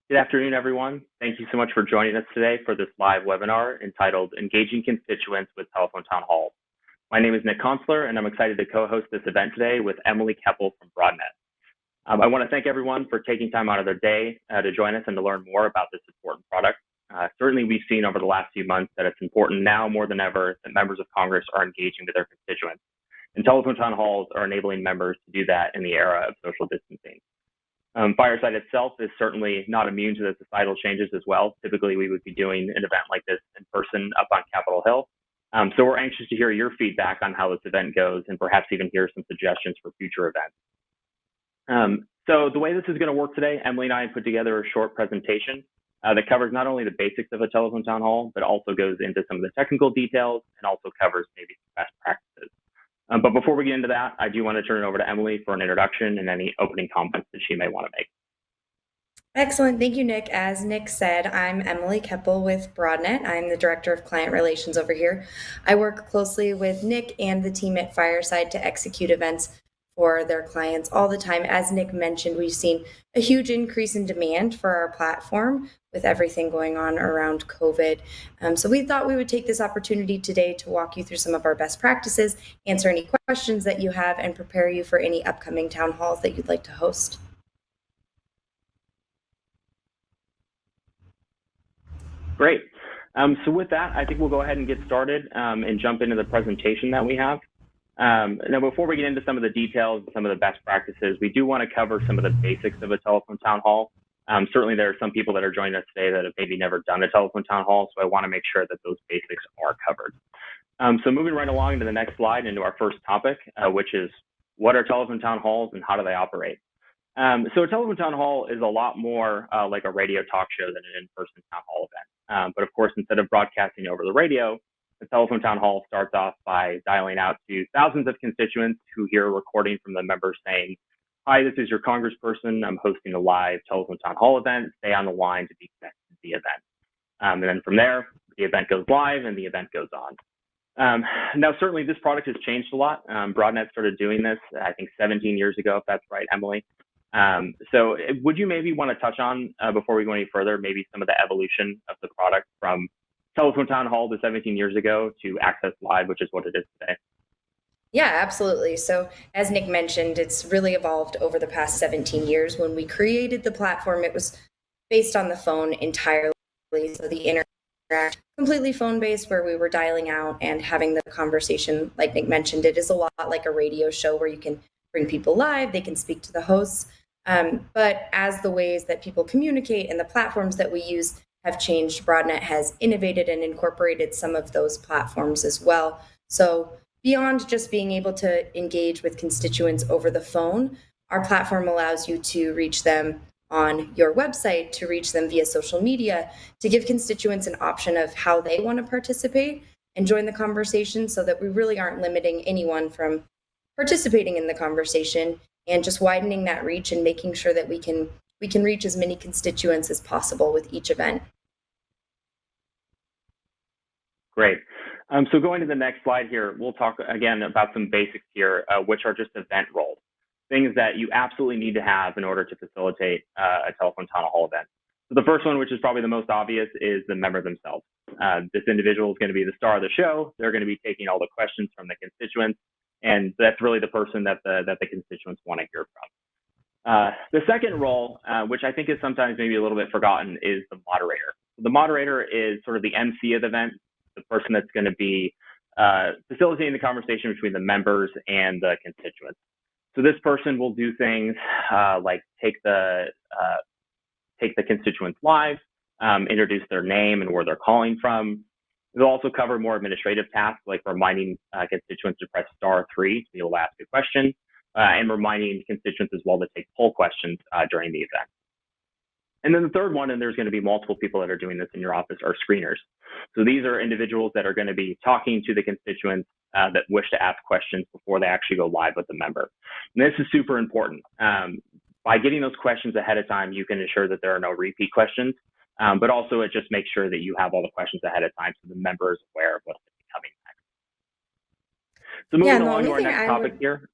Good afternoon, everyone. Thank you so much for joining us today for this live webinar entitled Engaging Constituents with Telephone Town Halls. My name is Nick Consler, and I'm excited to co-host this event today with Emily Koeppel from Broadnet. I want to thank everyone for taking time out of their day to join us and to learn more about this important product. Certainly, we've seen over the last few months that it's important now more than ever that members of Congress are engaging with their constituents. And telephone town halls are enabling members to do that in the era of social distancing. Fireside itself is certainly not immune to the societal changes as well. Typically, we would be doing an event like this in person up on Capitol Hill. So we're anxious to hear your feedback on how this event goes and perhaps even hear some suggestions for future events. So the way this is going to work today, Emily and I put together a short presentation that covers not only the basics of a telephone town hall, but also goes into some of the technical details and also covers maybe some best practices. But before we get into that, I do want to turn it over to Emily for an introduction and any opening comments that she may want to make. Excellent. Thank you, Nick. As Nick said, I'm Emily Koeppel with Broadnet. I'm the Director of Client Relations over here. I work closely with Nick and the team at Fireside to execute events for their clients all the time. As Nick mentioned, we've seen a huge increase in demand for our platform with everything going on around COVID. So we thought we would take this opportunity today to walk you through some of our best practices, answer any questions that you have, and prepare you for any upcoming town halls that you'd like to host. Great. So with that, I think we'll go ahead and get started and jump into the presentation that we have. Now, before we get into some of the details, some of the best practices, we do want to cover some of the basics of a telephone town hall. Certainly, there are some people that are joining us today that have maybe never done a telephone town hall, so I want to make sure that those basics are covered. So moving right along to the next slide into our first topic, which is what are telephone town halls and how do they operate? So a telephone town hall is a lot more like a radio talk show than an in-person town hall event. But of course, instead of broadcasting over the radio, the telephone town hall starts off by dialing out to thousands of constituents who hear a recording from the members saying, "Hi, this is your congressperson. I'm hosting a live telephone town hall event. Stay on the line to be connected to the event." And then from there, the event goes live and the event goes on. Now, certainly this product has changed a lot. Broadnet started doing this, I think 17 years ago, if that's right, Emily. So would you maybe want to touch on, before we go any further, maybe some of the evolution of the product from telephone town hall to 17 years ago to Access Live, which is what it is today? Yeah, absolutely. So as Nick mentioned, it's really evolved over the past 17 years. When we created the platform, it was based on the phone entirely. So the interact completely phone based, where we were dialing out and having the conversation. Like Nick mentioned, it is a lot like a radio show where you can bring people live, they can speak to the hosts. But as the ways that people communicate and the platforms that we use have changed, Broadnet has innovated and incorporated some of those platforms as well. So beyond just being able to engage with constituents over the phone, our platform allows you to reach them on your website, to reach them via social media, to give constituents an option of how they want to participate and join the conversation, so that we really aren't limiting anyone from participating in the conversation, and just widening that reach and making sure that we can reach as many constituents as possible with each event. Great. So going to the next slide here, we'll talk again about some basics here, which are just event roles, things that you absolutely need to have in order to facilitate a telephone town hall event. So the first one, which is probably the most obvious, is the member themselves. This individual is going to be the star of the show. They're going to be taking all the questions from the constituents, and that's really the person that the constituents want to hear from. The second role, which I think is sometimes maybe a little bit forgotten, is the moderator. The moderator is sort of the MC of the event, the person that's going to be facilitating the conversation between the members and the constituents. So this person will do things like take the constituents live, introduce their name and where they're calling from. They'll also cover more administrative tasks, like reminding constituents to press *3 to be able to ask a question, and reminding constituents as well to take poll questions during the event. And then the third one, and there's going to be multiple people that are doing this in your office, are screeners. So these are individuals that are going to be talking to the constituents that wish to ask questions before they actually go live with the member. And this is super important. By getting those questions ahead of time, you can ensure that there are no repeat questions, but also it just makes sure that you have all the questions ahead of time so the member is aware of what's coming next. So moving along to our next topic here.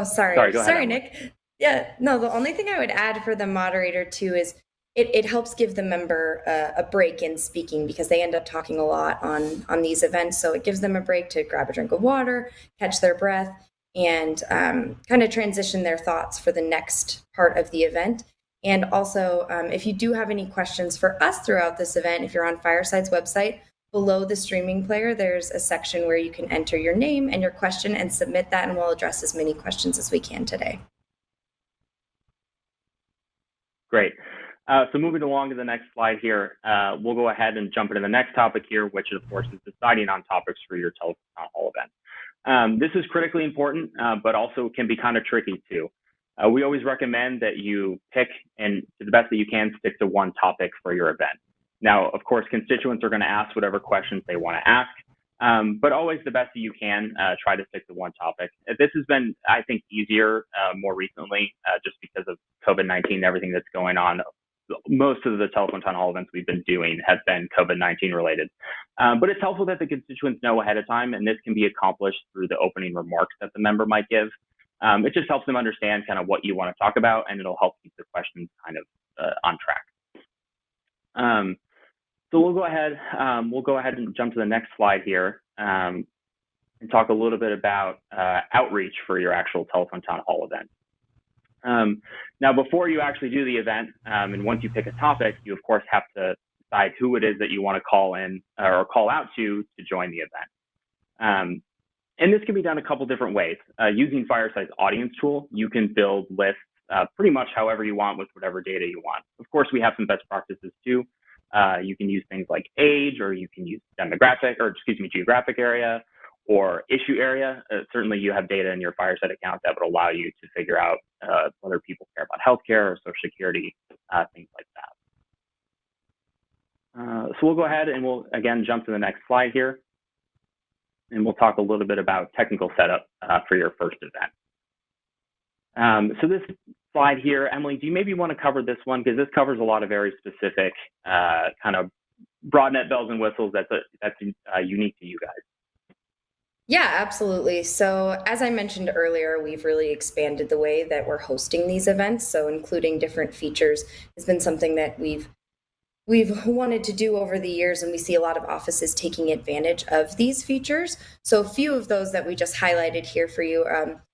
Sorry. Go ahead, Sorry, Emily. Nick. Yeah, no, the only thing I would add for the moderator too is it helps give the member a break in speaking because they end up talking a lot on these events. So it gives them a break to grab a drink of water, catch their breath, and kind of transition their thoughts for the next part of the event. And also, if you do have any questions for us throughout this event, if you're on Fireside's website, below the streaming player, there's a section where you can enter your name and your question and submit that, and we'll address as many questions as we can today. Great. So moving along to the next slide here, we'll go ahead and jump into the next topic here, which of course is deciding on topics for your telephone town hall event. This is critically important, but also can be kind of tricky too. We always recommend that you pick and to the best that you can stick to one topic for your event. Now, of course, constituents are going to ask whatever questions they want to ask, but always the best that you can try to stick to one topic. This has been, I think, easier more recently just because of COVID-19 and everything that's going on. Most of the telephone town hall events we've been doing have been COVID-19 related, but it's helpful that the constituents know ahead of time, and this can be accomplished through the opening remarks that the member might give. It just helps them understand kind of what you want to talk about, and it'll help keep the questions kind of on track. So we'll go ahead and jump to the next slide here and talk a little bit about outreach for your actual telephone town hall event. Now, before you actually do the event, and once you pick a topic, you of course have to decide who it is that you want to call in or call out to join the event. And this can be done a couple different ways. Using Fireside's audience tool, you can build lists pretty much however you want with whatever data you want. Of course, we have some best practices too. You can use things like age, or you can use geographic area or issue area. Certainly you have data in your Fireside account that would allow you to figure out whether people care about healthcare or Social Security, things like that. So we'll go ahead and we'll again jump to the next slide here, and we'll talk a little bit about technical setup for your first event. So this slide here, Emily, do you maybe want to cover this one? Because this covers a lot of very specific kind of Broadnet bells and whistles that's unique to you guys. Yeah, absolutely. So as I mentioned earlier, we've really expanded the way that we're hosting these events. So including different features has been something that we've wanted to do over the years, and we see a lot of offices taking advantage of these features. So a few of those that we just highlighted here for you.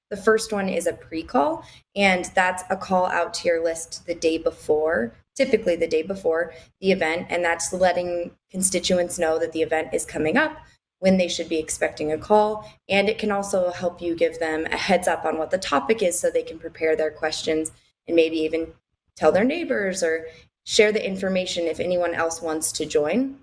The first one is a pre-call, and that's a call out to your list the day before, typically the day before the event, and that's letting constituents know that the event is coming up, when they should be expecting a call, and it can also help you give them a heads up on what the topic is so they can prepare their questions and maybe even tell their neighbors or share the information if anyone else wants to join.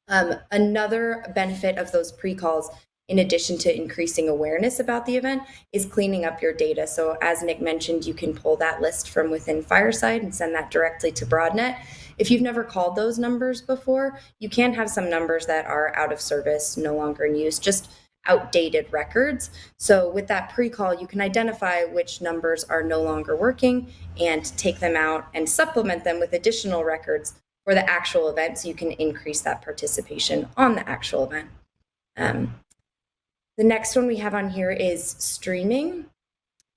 Another benefit of those pre-calls, in addition to increasing awareness about the event, is cleaning up your data. So as Nick mentioned, you can pull that list from within Fireside and send that directly to Broadnet. If you've never called those numbers before, you can have some numbers that are out of service, no longer in use, just outdated records. So with that pre-call, you can identify which numbers are no longer working and take them out and supplement them with additional records for the actual event so you can increase that participation on the actual event. The next one we have on here is streaming.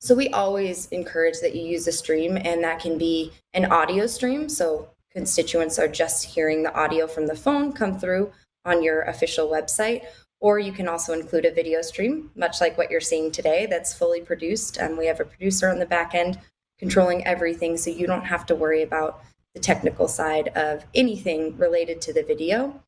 So we always encourage that you use a stream, and that can be an audio stream. So constituents are just hearing the audio from the phone come through on your official website, or you can also include a video stream, much like what you're seeing today, that's fully produced. We have a producer on the back end controlling everything, so you don't have to worry about the technical side of anything related to the video.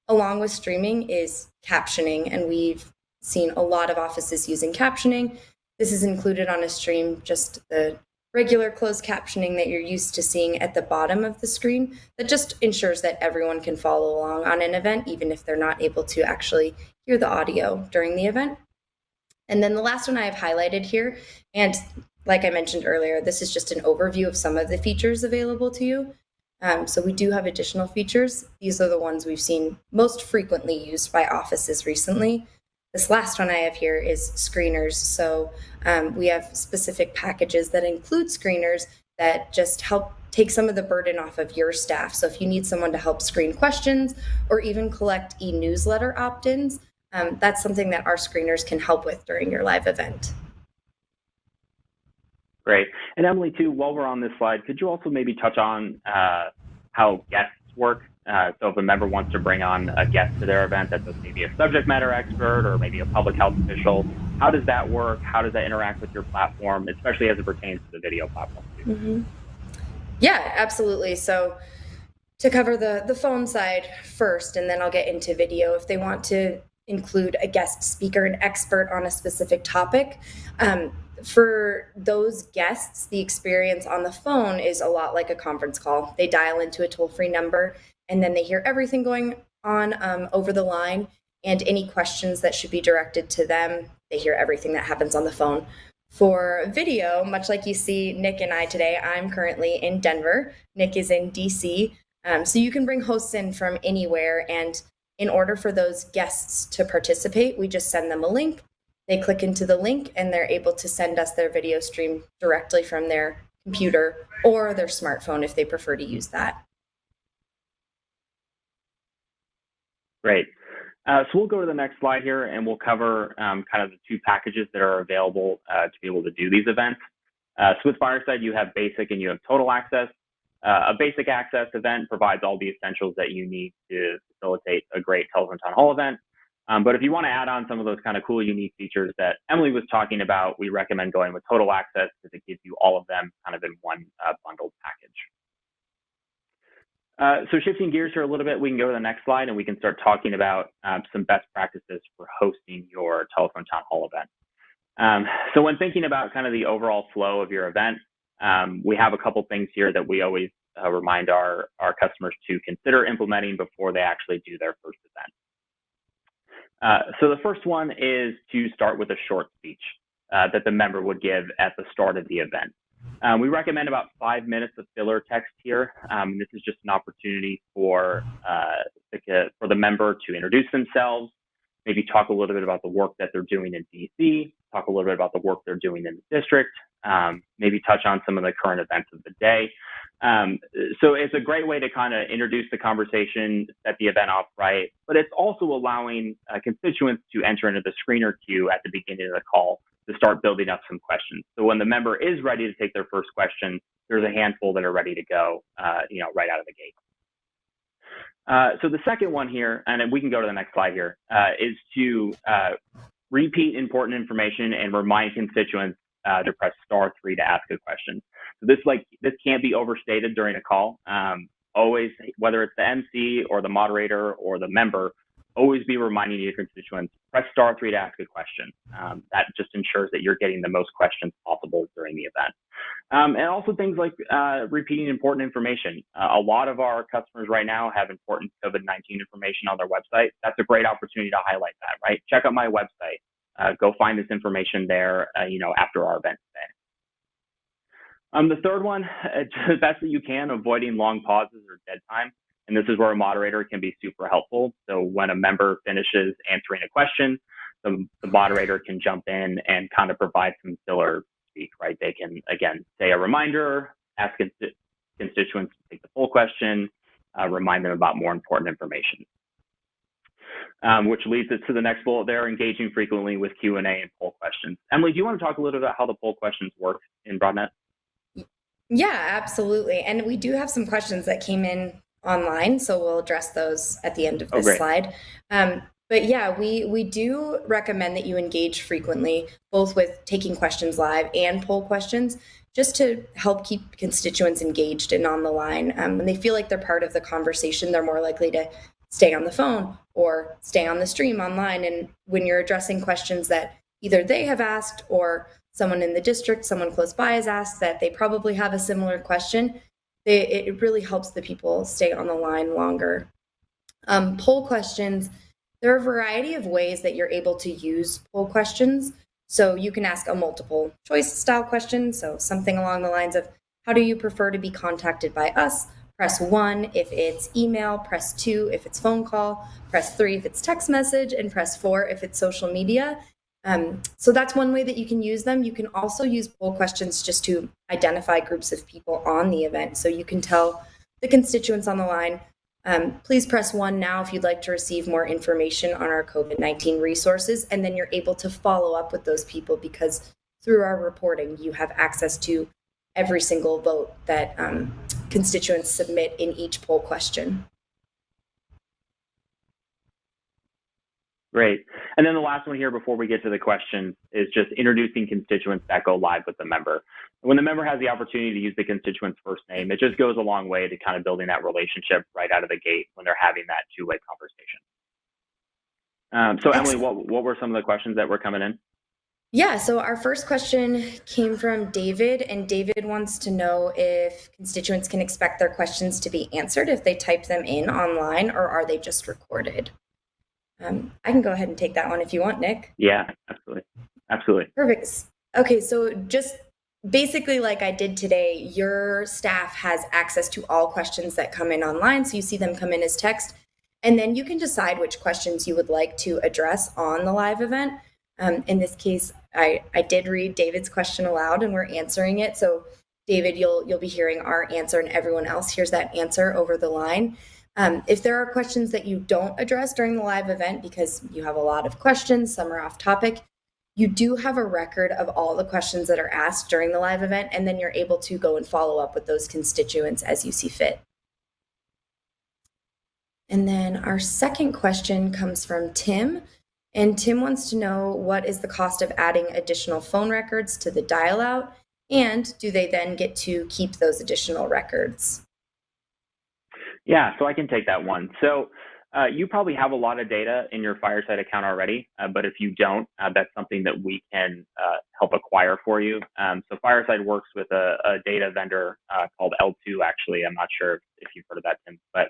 Along with streaming is captioning, and we've seen a lot of offices using captioning. This is included on a stream, just the regular closed captioning that you're used to seeing at the bottom of the screen that just ensures that everyone can follow along on an event, even if they're not able to actually hear the audio during the event. And then the last one I have highlighted here, and like I mentioned earlier, this is just an overview of some of the features available to you. So we do have additional features. These are the ones we've seen most frequently used by offices recently. This last one I have here is screeners. So we have specific packages that include screeners that just help take some of the burden off of your staff. So if you need someone to help screen questions or even collect e-newsletter opt-ins, that's something that our screeners can help with during your live event. Great. And Emily, too, while we're on this slide, could you also maybe touch on how guests work. So if a member wants to bring on a guest to their event that's maybe a subject matter expert or maybe a public health official, how does that work? How does that interact with your platform, especially as it pertains to the video platform too? Mm-hmm. Yeah, absolutely. So to cover the phone side first, and then I'll get into video. If they want to include a guest speaker, an expert on a specific topic, for those guests, the experience on the phone is a lot like a conference call. They dial into a toll-free number, and then they hear everything going on over the line, and any questions that should be directed to them, they hear everything that happens on the phone. For video, much like you see Nick and I today, I'm currently in Denver. Nick is in DC. So you can bring hosts in from anywhere. And in order for those guests to participate, we just send them a link. They click into the link and they're able to send us their video stream directly from their computer or their smartphone if they prefer to use that. Great. So we'll go to the next slide here and we'll cover kind of the two packages that are available to be able to do these events. So with Fireside, you have basic and you have total access. A basic access event provides all the essentials that you need to facilitate a great telephone town hall event. But if you want to add on some of those kind of cool, unique features that Emily was talking about, we recommend going with total access because it gives you all of them kind of in one bundled package. So shifting gears here a little bit, we can go to the next slide and we can start talking about some best practices for hosting your telephone town hall event. So when thinking about kind of the overall flow of your event, we have a couple things here that we always remind our customers to consider implementing before they actually do their first event. So the first one is to start with a short speech that the member would give at the start of the event. We recommend about 5 minutes of filler text here. This is just an opportunity for the member to introduce themselves, maybe talk a little bit about the work that they're doing in DC, talk a little bit about the work they're doing in the district, maybe touch on some of the current events of the day. So it's a great way to kind of introduce the conversation, set the event off right, but it's also allowing constituents to enter into the screener queue at the beginning of the call to start building up some questions. So when the member is ready to take their first question, there's a handful that are ready to go, right out of the gate. So the second one here, and we can go to the next slide here, is to repeat important information and remind constituents to press *3 to ask a question. So this can't be overstated during a call. Always, whether it's the MC or the moderator or the member, always be reminding your constituents, press *3 to ask a question. That just ensures that you're getting the most questions possible during the event. And also things like repeating important information. A lot of our customers right now have important COVID-19 information on their website. That's a great opportunity to highlight that, right? Check out my website. Go find this information there, after our event today. The third one, the best that you can, avoiding long pauses or dead time. And this is where a moderator can be super helpful. So when a member finishes answering a question, the moderator can jump in and kind of provide some filler speak, right? They can, again, say a reminder, ask constituents to take the full question, remind them about more important information. Which leads us to the next bullet there, engaging frequently with Q&A and poll questions. Emily, do you want to talk a little bit about how the poll questions work in Broadnet? Yeah, absolutely. And we do have some questions that came in online, so we'll address those at the end of this slide. But yeah, we do recommend that you engage frequently, both with taking questions live and poll questions, just to help keep constituents engaged and on the line. When they feel like they're part of the conversation, they're more likely to stay on the phone or stay on the stream online. And when you're addressing questions that either they have asked or someone in the district, someone close by has asked that they probably have a similar question, it really helps the people stay on the line longer. Poll questions, there are a variety of ways that you're able to use poll questions. So you can ask a multiple choice style question. So something along the lines of, how do you prefer to be contacted by us? Press 1 if it's email, press 2 if it's phone call, press 3 if it's text message, and press 4 if it's social media. So that's one way that you can use them. You can also use poll questions just to identify groups of people on the event. So you can tell the constituents on the line, please press 1 now if you'd like to receive more information on our COVID-19 resources. And then you're able to follow up with those people because through our reporting, you have access to every single vote that constituents submit in each poll question. Great. And then the last one here before we get to the questions is just introducing constituents that go live with the member. When the member has the opportunity to use the constituent's first name, it just goes a long way to kind of building that relationship right out of the gate when they're having that two-way conversation. So Emily, what were some of the questions that were coming in? Yeah, so our first question came from David, and David wants to know if constituents can expect their questions to be answered if they type them in online, or are they just recorded? I can go ahead and take that one if you want, Nick. Yeah, absolutely. Perfect. Okay, so just basically like I did today, your staff has access to all questions that come in online, so you see them come in as text, and then you can decide which questions you would like to address on the live event. In this case, I did read David's question aloud, and we're answering it. So David, you'll be hearing our answer, and everyone else hears that answer over the line. If there are questions that you don't address during the live event because you have a lot of questions, some are off topic, you do have a record of all the questions that are asked during the live event, and then you're able to go and follow up with those constituents as you see fit. And then our second question comes from Tim, and Tim wants to know what is the cost of adding additional phone records to the dial out, and do they then get to keep those additional records? Yeah, so I can take that one. So you probably have a lot of data in your Fireside account already, but if you don't, that's something that we can help acquire for you. So Fireside works with a data vendor called L2, actually. I'm not sure if you've heard of that, Tim, but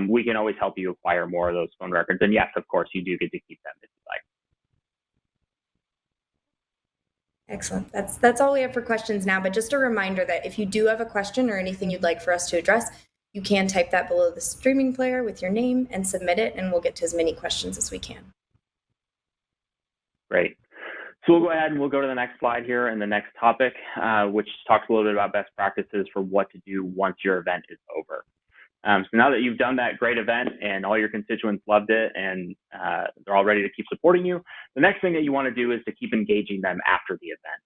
we can always help you acquire more of those phone records. And yes, of course, you do get to keep them if you like. Excellent. That's all we have for questions now, but just a reminder that if you do have a question or anything you'd like for us to address, you can type that below the streaming player with your name and submit it, and we'll get to as many questions as we can. Great. So we'll go ahead and we'll go to the next slide here and the next topic, which talks a little bit about best practices for what to do once your event is over. So now that you've done that great event and all your constituents loved it and they're all ready to keep supporting you, the next thing that you want to do is to keep engaging them after the event.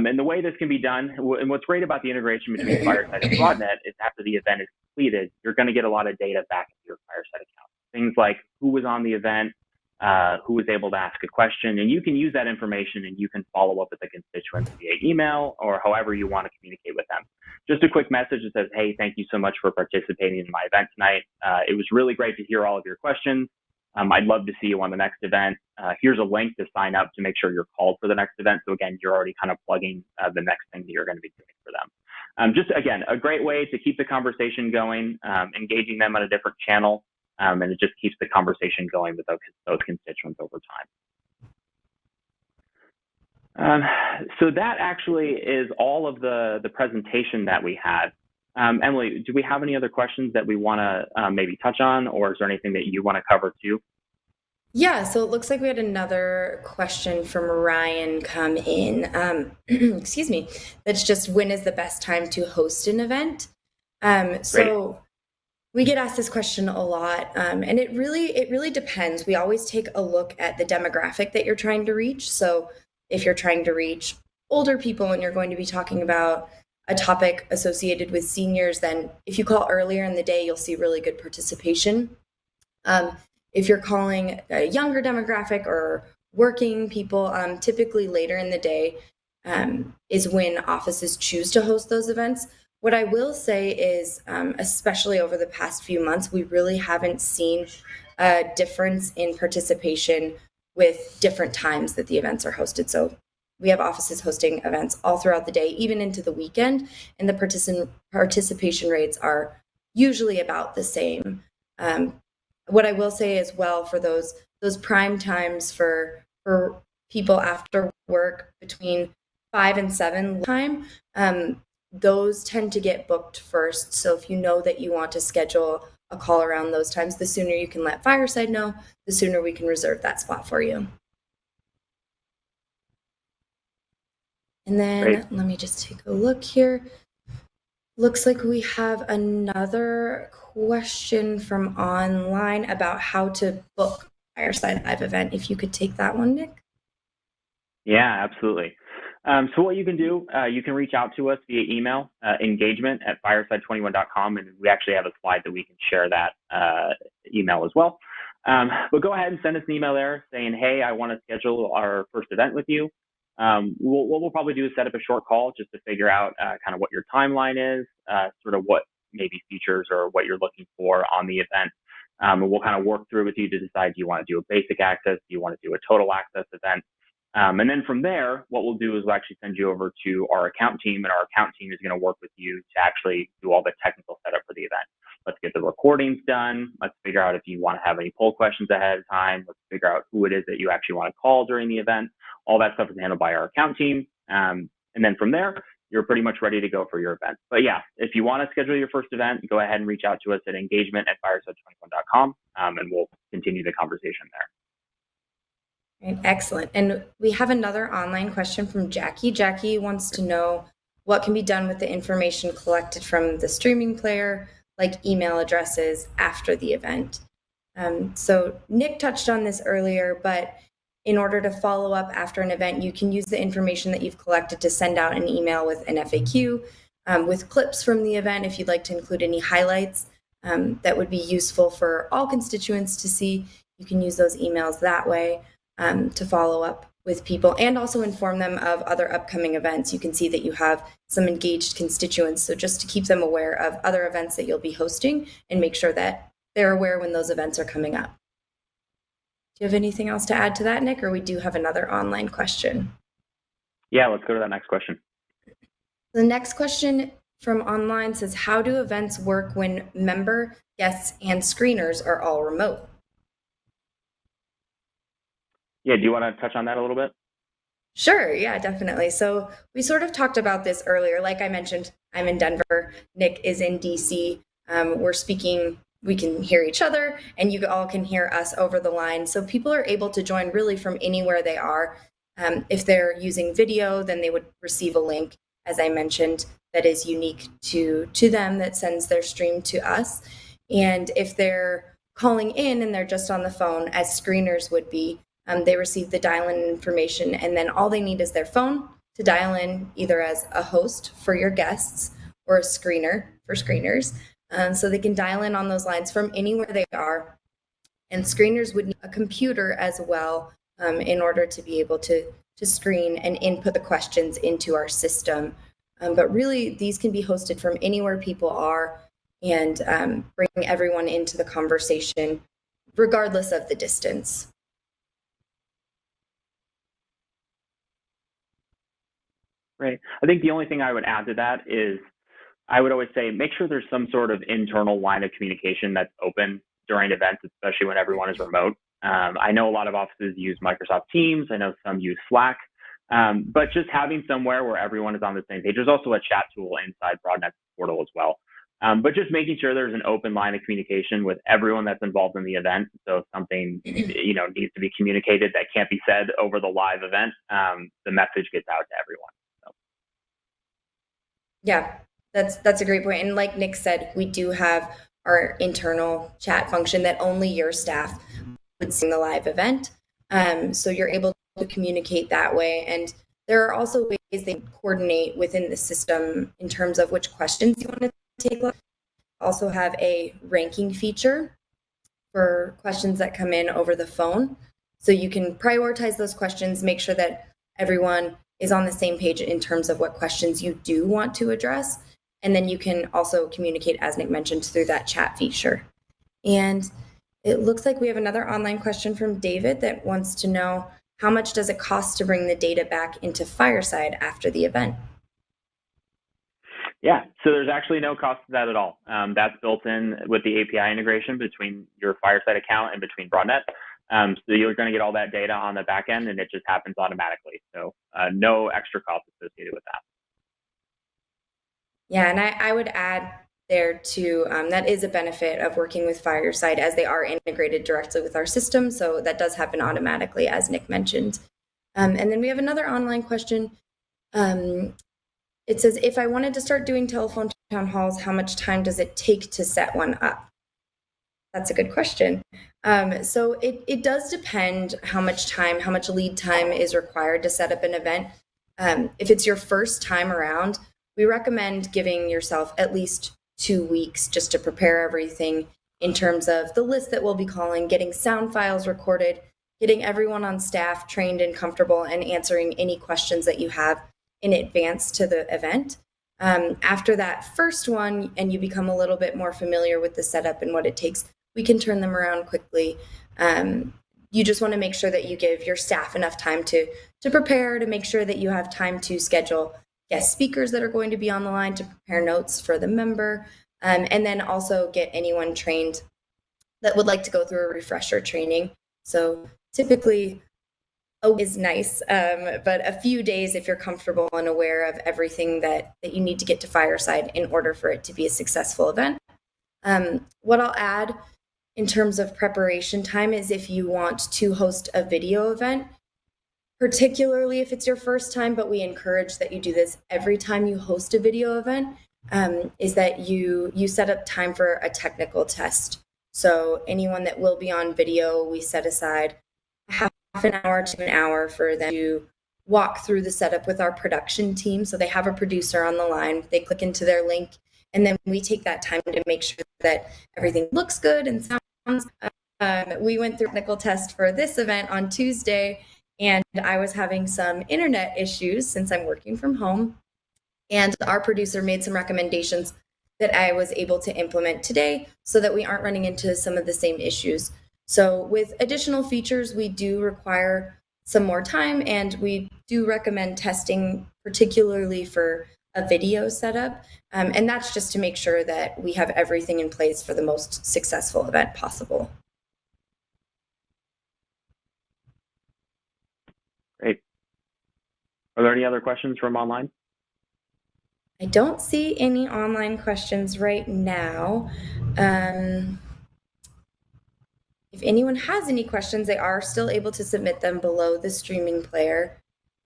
And the way this can be done, and what's great about the integration between Fireside and Broadnet is after the event is completed, you're going to get a lot of data back into your Fireside account. Things like who was on the event, who was able to ask a question, and you can use that information and you can follow up with the constituents via email or however you want to communicate with them. Just a quick message that says, hey, thank you so much for participating in my event tonight. It was really great to hear all of your questions. I'd love to see you on the next event. Here's a link to sign up to make sure you're called for the next event. So again, you're already kind of plugging the next thing that you're going to be doing for them. Just again, a great way to keep the conversation going, engaging them on a different channel, and it just keeps the conversation going with those constituents over time. So that actually is all of the presentation that we had. Emily, do we have any other questions that we want to maybe touch on, or is there anything that you want to cover too? Yeah, so it looks like we had another question from Ryan come in. Excuse me. That's just, when is the best time to host an event? So we get asked this question a lot, and it really depends. We always take a look at the demographic that you're trying to reach. So if you're trying to reach older people and you're going to be talking about a topic associated with seniors, then if you call earlier in the day, you'll see really good participation. If you're calling a younger demographic or working people, typically later in the day is when offices choose to host those events. What I will say is, especially over the past few months, we really haven't seen a difference in participation with different times that the events are hosted. So we have offices hosting events all throughout the day, even into the weekend, and the participation rates are usually about the same. What I will say as well, for those prime times for people after work between 5 and 7 time, those tend to get booked first. So if you know that you want to schedule a call around those times, the sooner you can let Fireside know, the sooner we can reserve that spot for you. And then Let me just take a look here. Looks like we have another question from online about how to book Fireside Live event. If you could take that one, Nick. Yeah, absolutely. So what you can do, you can reach out to us via email, engagement@fireside21.com, and we actually have a slide that we can share that email as well. But go ahead and send us an email there saying, hey, I want to schedule our first event with you. What we'll probably do is set up a short call just to figure out kind of what your timeline is, sort of what maybe features or what you're looking for on the event. And we'll kind of work through with you to decide, do you want to do a basic access? Do you want to do a total access event? And then from there, what we'll do is we'll actually send you over to our account team, and our account team is going to work with you to actually do all the technical setup for the event. Let's get the recordings done. Let's figure out if you want to have any poll questions ahead of time. Let's figure out who it is that you actually want to call during the event. All that stuff is handled by our account team. And then from there, you're pretty much ready to go for your event. But yeah, if you want to schedule your first event, go ahead and reach out to us at engagement@fireside21.com, and we'll continue the conversation there. Right, excellent. And we have another online question from Jackie. Jackie wants to know what can be done with the information collected from the streaming player, like email addresses after the event. So Nick touched on this earlier, but in order to follow up after an event, you can use the information that you've collected to send out an email with an FAQ, with clips from the event if you'd like to include any highlights that would be useful for all constituents to see. You can use those emails that way. To follow up with people and also inform them of other upcoming events. You can see that you have some engaged constituents, so just to keep them aware of other events that you'll be hosting and make sure that they're aware when those events are coming up. Do you have anything else to add to that, Nick, or we do have another online question? Yeah, let's go to that next question. The next question from online says, how do events work when member, guests, and screeners are all remote? Yeah, do you want to touch on that a little bit? Sure, yeah, definitely. So we sort of talked about this earlier. Like I mentioned, I'm in Denver, Nick is in DC. We're speaking, we can hear each other, and you all can hear us over the line. So people are able to join really from anywhere they are. If they're using video, then they would receive a link, as I mentioned, that is unique to them, that sends their stream to us. And if they're calling in and they're just on the phone, as screeners would be, they receive the dial-in information, and then all they need is their phone to dial in either as a host for your guests or a screener for screeners. So they can dial in on those lines from anywhere they are. And screeners would need a computer as well in order to be able to screen and input the questions into our system. But really, these can be hosted from anywhere people are and bring everyone into the conversation, regardless of the distance. Right. I think the only thing I would add to that is I would always say make sure there's some sort of internal line of communication that's open during events, especially when everyone is remote. I know a lot of offices use Microsoft Teams. I know some use Slack. But just having somewhere where everyone is on the same page. There's also a chat tool inside Broadnet portal as well. But just making sure there's an open line of communication with everyone that's involved in the event. So if something needs to be communicated that can't be said over the live event, the message gets out to everyone. Yeah, that's a great point. And like Nick said, we do have our internal chat function that only your staff would see in the live event. So you're able to communicate that way. And there are also ways they coordinate within the system in terms of which questions you want to take. Also have a ranking feature for questions that come in over the phone. So you can prioritize those questions, make sure that everyone is on the same page in terms of what questions you do want to address. And then you can also communicate, as Nick mentioned, through that chat feature. And it looks like we have another online question from David that wants to know, how much does it cost to bring the data back into Fireside after the event? Yeah, so there's actually no cost to that at all. That's built in with the API integration between your Fireside account and between Broadnet. So you're going to get all that data on the back end, and it just happens automatically. So no extra cost associated with that. Yeah, and I would add there too, that is a benefit of working with Fireside, as they are integrated directly with our system. So that does happen automatically, as Nick mentioned. And then we have another online question. It says, if I wanted to start doing telephone town halls, how much time does it take to set one up? That's a good question. So it does depend how much lead time is required to set up an event. If it's your first time around, we recommend giving yourself at least 2 weeks just to prepare everything in terms of the list that we'll be calling, getting sound files recorded, getting everyone on staff trained and comfortable, and answering any questions that you have in advance to the event. After that first one, and you become a little bit more familiar with the setup and what it takes, we can turn them around quickly. You just want to make sure that you give your staff enough time to prepare, to make sure that you have time to schedule guest speakers that are going to be on the line, to prepare notes for the member, and then also get anyone trained that would like to go through a refresher training. So typically, is nice, but a few days if you're comfortable and aware of everything that you need to get to Fireside in order for it to be a successful event. What I'll add in terms of preparation time is if you want to host a video event, particularly if it's your first time, but we encourage that you do this every time you host a video event, is that you set up time for a technical test. So anyone that will be on video, we set aside half an hour to an hour for them to walk through the setup with our production team. So they have a producer on the line, they click into their link, and then we take that time to make sure that everything looks good and sounds. We went through a technical test for this event on Tuesday, and I was having some internet issues since I'm working from home. And our producer made some recommendations that I was able to implement today so that we aren't running into some of the same issues. So with additional features, we do require some more time, and we do recommend testing, particularly for a video setup. And that's just to make sure that we have everything in place for the most successful event possible. Great. Are there any other questions from online? I don't see any online questions right now. If anyone has any questions, they are still able to submit them below the streaming player.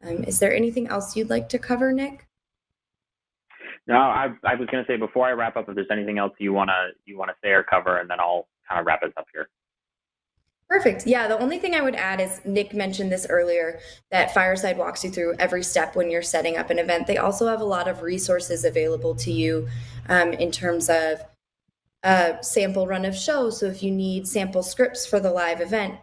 Is there anything else you'd like to cover, Nick? No, I was going to say before I wrap up, if there's anything else you want to say or cover, and then I'll kind of wrap us up here. Perfect. Yeah, the only thing I would add is Nick mentioned this earlier, that Fireside walks you through every step when you're setting up an event. They also have a lot of resources available to you in terms of a sample run of shows. So if you need sample scripts for the live event,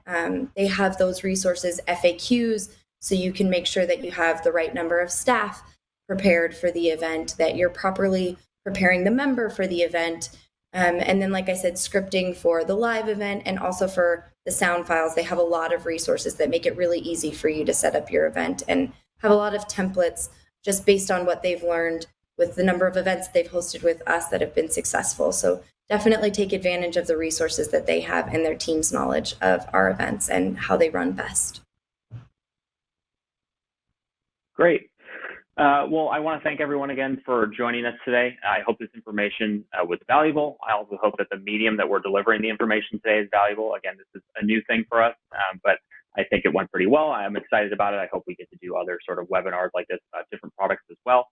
they have those resources, FAQs, so you can make sure that you have the right number of staff prepared for the event, that you're properly preparing the member for the event. And then, like I said, scripting for the live event and also for the sound files. They have a lot of resources that make it really easy for you to set up your event, and have a lot of templates just based on what they've learned with the number of events they've hosted with us that have been successful. So definitely take advantage of the resources that they have and their team's knowledge of our events and how they run best. Great. Well, I want to thank everyone again for joining us today. I hope this information was valuable. I also hope that the medium that we're delivering the information today is valuable. Again, this is a new thing for us, but I think it went pretty well. I'm excited about it. I hope we get to do other sort of webinars like this about different products as well.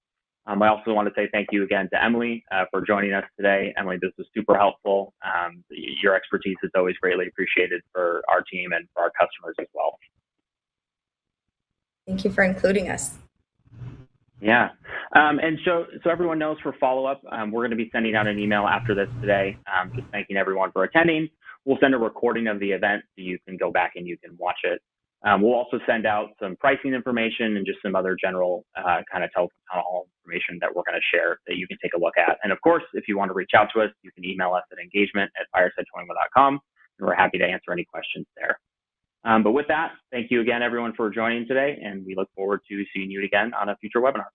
I also want to say thank you again to Emily for joining us today. Emily, this was super helpful. Your expertise is always greatly appreciated for our team and for our customers as well. Thank you for including us. Yeah. And so everyone knows, for follow-up, we're going to be sending out an email after this today, just thanking everyone for attending. We'll send a recording of the event so you can go back and you can watch it. We'll also send out some pricing information and just some other general kind of telephone information that we're going to share that you can take a look at. And of course, if you want to reach out to us, you can email us at engagement@fireside21.com, and we're happy to answer any questions there. But with that, thank you again, everyone, for joining today, and we look forward to seeing you again on a future webinar.